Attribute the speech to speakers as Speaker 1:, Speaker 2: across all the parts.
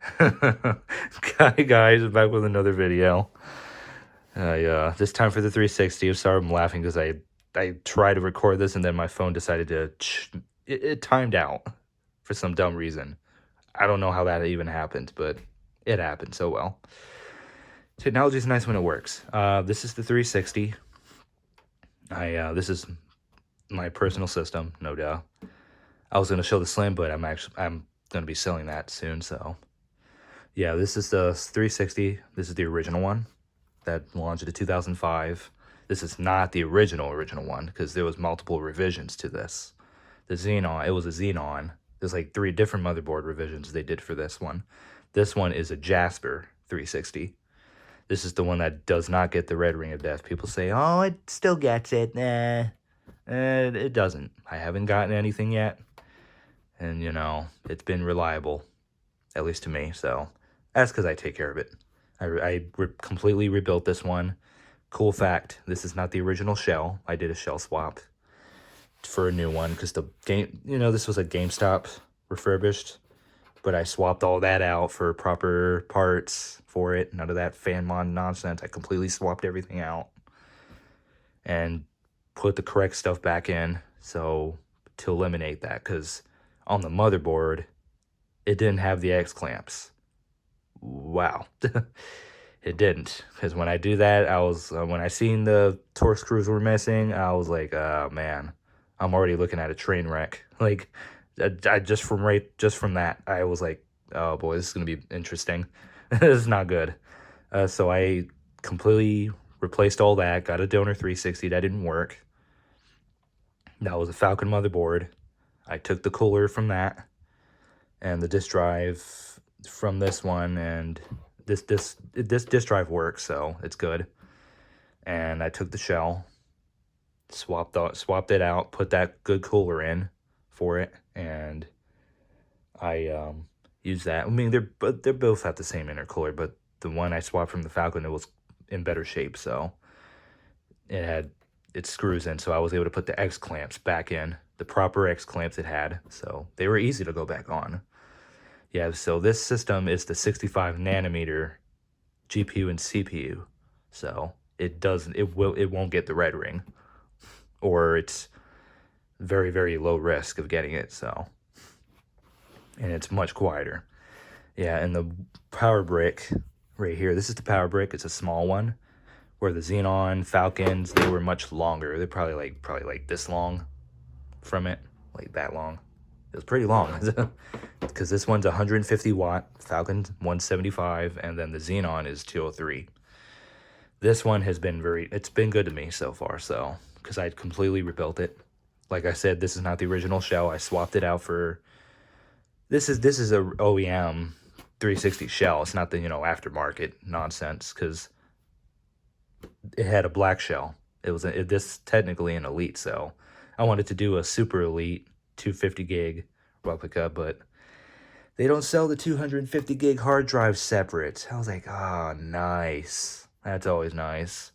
Speaker 1: Hi guys, back with another video. This time for the 360. I'm sorry I'm laughing because I tried to record this and then my phone decided to it timed out for some dumb reason. I don't know how that even happened, but it happened. So well, technology is nice when it works. This is the 360. This is my personal system, no doubt. I was gonna show the Slim, but I'm gonna be selling that soon. So yeah, this is the 360. This is the original one that launched in 2005. This is not the original one because there was multiple revisions to this. The Xenon, it was a Xenon. There's like 3 different motherboard revisions they did for this one. This one is a Jasper 360. This is the one that does not get the red ring of death. People say, oh, it still gets it. Nah, it doesn't. I haven't gotten anything yet. And, you know, it's been reliable, at least to me. So that's because I take care of it. I completely rebuilt this one. Cool fact, this is not the original shell. I did a shell swap for a new one because the game, you know, this was a GameStop refurbished, but I swapped all that out for proper parts for it. None of that fan mod nonsense. I completely swapped everything out and put the correct stuff back in, so to eliminate that, because on the motherboard, it didn't have the X clamps. Wow. It didn't, because when I do that, I was when I seen the torque screws were missing, I was like, oh man, I'm already looking at a train wreck. Like, I just from that, I was like, oh boy, this is gonna be interesting. This is not good. So I completely replaced all that. Got a donor 360 that didn't work. That was a Falcon motherboard. I took the cooler from that and the disk drive from this one, and this disk drive works, so it's good. And I took the shell, swapped it out, put that good cooler in for it, and I used that. I mean, they're both have the same intercooler, but the one I swapped from the Falcon, it was in better shape, so it had its screws in, so I was able to put the X clamps back in, the proper X clamps it had, so they were easy to go back on. Yeah, so this system is the 65 nanometer GPU and CPU. So it won't get the red ring, or it's very, very low risk of getting it. So, and it's much quieter. Yeah, and the power brick right here, this is the power brick. It's a small one, where the Xenon Falcons, they were much longer. They're probably like this long from it, like that long. It was pretty long because this one's 150 watt, Falcon 175, and then the Xenon is 203. This one has been it's been good to me so far, so, because I completely rebuilt it. Like I said, this is not the original shell. I swapped it out for, this is a OEM 360 shell. It's not the, you know, aftermarket nonsense, because it had a black shell. It was this technically an elite, so I wanted to do a super elite 250 gig replica, but they don't sell the 250 gig hard drive separate. I was like, ah, oh, nice. That's always nice.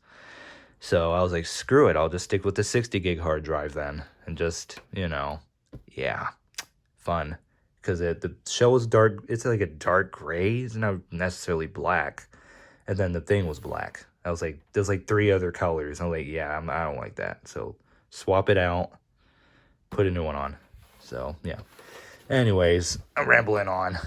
Speaker 1: So I was like, screw it. I'll just stick with the 60 gig hard drive then. And just, you know, yeah, fun. Because the shell was dark. It's like a dark gray. It's not necessarily black. And then the thing was black. I was like, there's like 3 other colors. I'm like, yeah, I don't like that. So swap it out. Put a new one on. So, yeah. Anyways, I'm rambling on.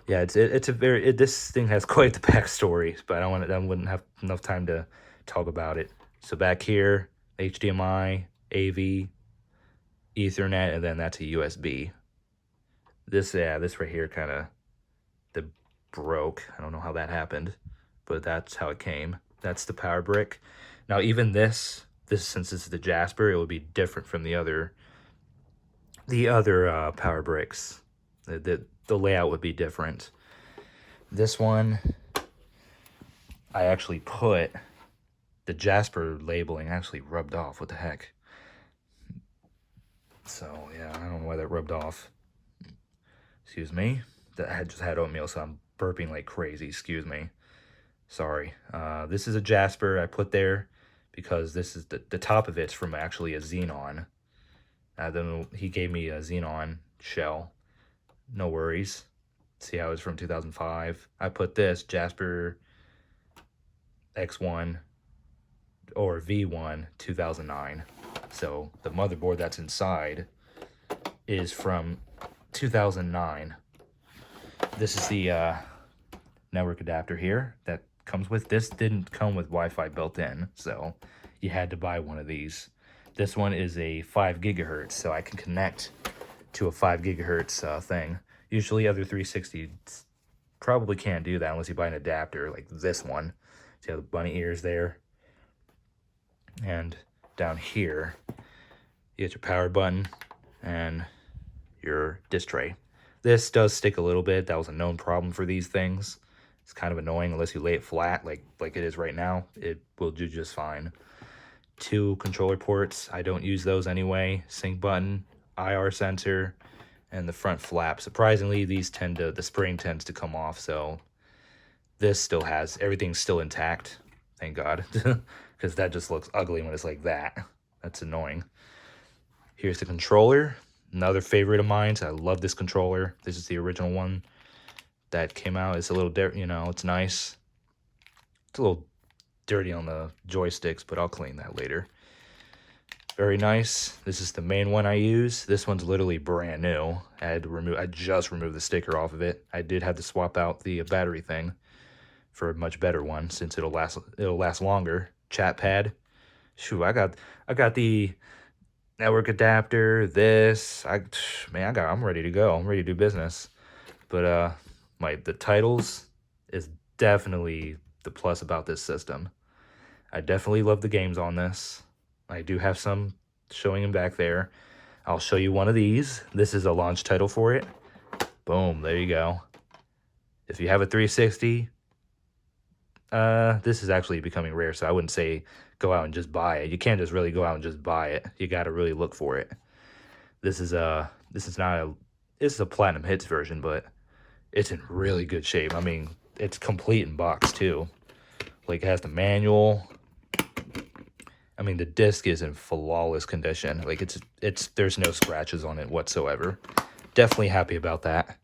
Speaker 1: Yeah, it's a very, this thing has quite the backstory, but I wouldn't have enough time to talk about it. So back here, HDMI, AV, Ethernet, and then that's a USB. This right here kind of broke. I don't know how that happened, but that's how it came. That's the power brick. Now even this since this is the Jasper, it would be different from the other power bricks. The layout would be different. This one, I actually put the Jasper labeling actually rubbed off. What the heck? So yeah, I don't know why that rubbed off. Excuse me. I just had oatmeal, so I'm burping like crazy. Excuse me. Sorry. This is a Jasper I put there because this is the top of it's from actually a Xenon. Then he gave me a Xenon shell. No worries. See how it's from 2005. I put this Jasper X1 or V1 2009. So the motherboard that's inside is from 2009. This is the network adapter here that comes with. This didn't come with Wi-Fi built in, so you had to buy one of these. This one is a 5 gigahertz, so I can connect to a 5 gigahertz thing. Usually other 360s probably can't do that unless you buy an adapter like this one. See how the bunny ears there? And down here, you get your power button and your disc tray. This does stick a little bit. That was a known problem for these things. It's kind of annoying unless you lay it flat like it is right now. It will do just fine. 2 controller ports. I don't use those anyway. Sync button, IR sensor, and the front flap. Surprisingly, the spring tends to come off, so this still has, everything's still intact. Thank God. Because that just looks ugly when it's like that. That's annoying. Here's the controller. Another favorite of mine. I love this controller. This is the original one that came out. It's a little, it's nice. It's a little dirty on the joysticks, but I'll clean that later. Very nice. This is the main one I use. This one's literally brand new. I just removed the sticker off of it. I did have to swap out the battery thing for a much better one since it'll last longer. Chat pad. Shoot, I got the network adapter, I'm ready to go. I'm ready to do business. But the titles is definitely the plus about this system. I definitely love the games on this. I do have some showing them back there. I'll show you one of these. This is a launch title for it. Boom, there you go. If you have a 360, this is actually becoming rare, so I wouldn't say go out and just buy it. You can't just really go out and just buy it. You got to really look for it. This is a platinum hits version, but it's in really good shape. I mean, it's complete in box too. Like, it has the manual. I mean, the disc is in flawless condition. Like, there's no scratches on it whatsoever. Definitely happy about that.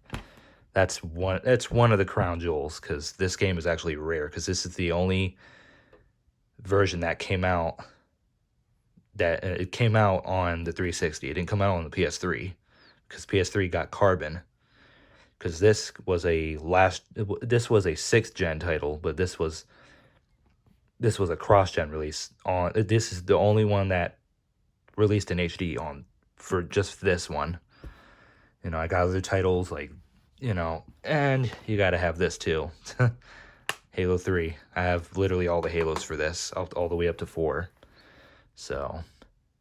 Speaker 1: That's one of the crown jewels, because this game is actually rare, because this is the only version that came out it came out on the 360. It didn't come out on the PS3, because PS3 got Carbon. Because this was a 6th gen title, but this was a cross-gen release. This is the only one that released in HD for just this one. I got other titles like, and you got to have this too. Halo 3. I have literally all the Halos for this, all the way up to 4. So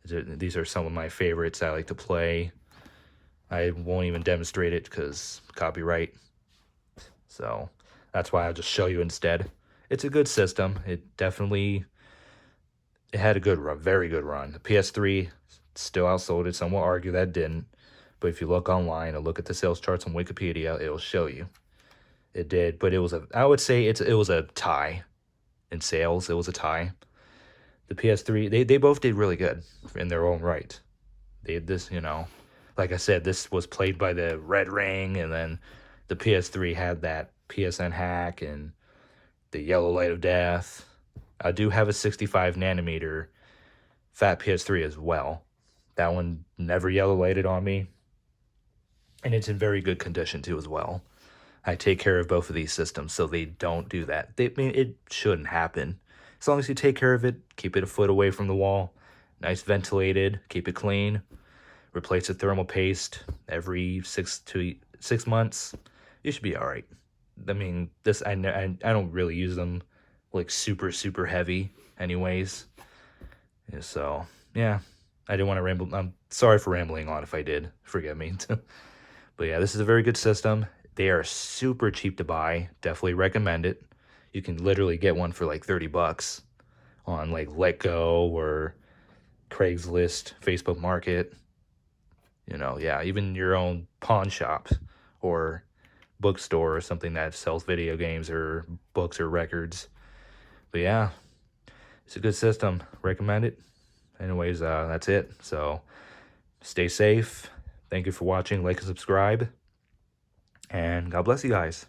Speaker 1: these are some of my favorites I like to play. I won't even demonstrate it because copyright. So that's why I'll just show you instead. It's a good system. It had a good run, very good run. The PS3 still outsold it. Some will argue that it didn't. But if you look online and look at the sales charts on Wikipedia, it'll show you. It did, but I would say it was a tie in sales. It was a tie. The PS3, they both did really good in their own right. They had this, like I said, this was played by the Red Ring, and then the PS3 had that PSN hack and the yellow light of death. I do have a 65 nanometer fat PS3 as well. That one never yellow lighted on me. And it's in very good condition too as well. I take care of both of these systems so they don't do that. It shouldn't happen. As long as you take care of it, keep it a foot away from the wall, nice ventilated, keep it clean, replace the thermal paste every 6 months, you should be all right. I mean, I don't really use them like super, super heavy anyways. So, yeah, I didn't want to ramble. I'm sorry for rambling on if I did. Forgive me. But yeah, this is a very good system. They are super cheap to buy. Definitely recommend it. You can literally get one for like $30 on like Letgo or Craigslist, Facebook Market. Yeah, even your own pawn shop or bookstore or something that sells video games or books or records. But yeah, it's a good system. Recommend it. Anyways, that's it. So stay safe. Thank you for watching. Like and subscribe. And God bless you guys.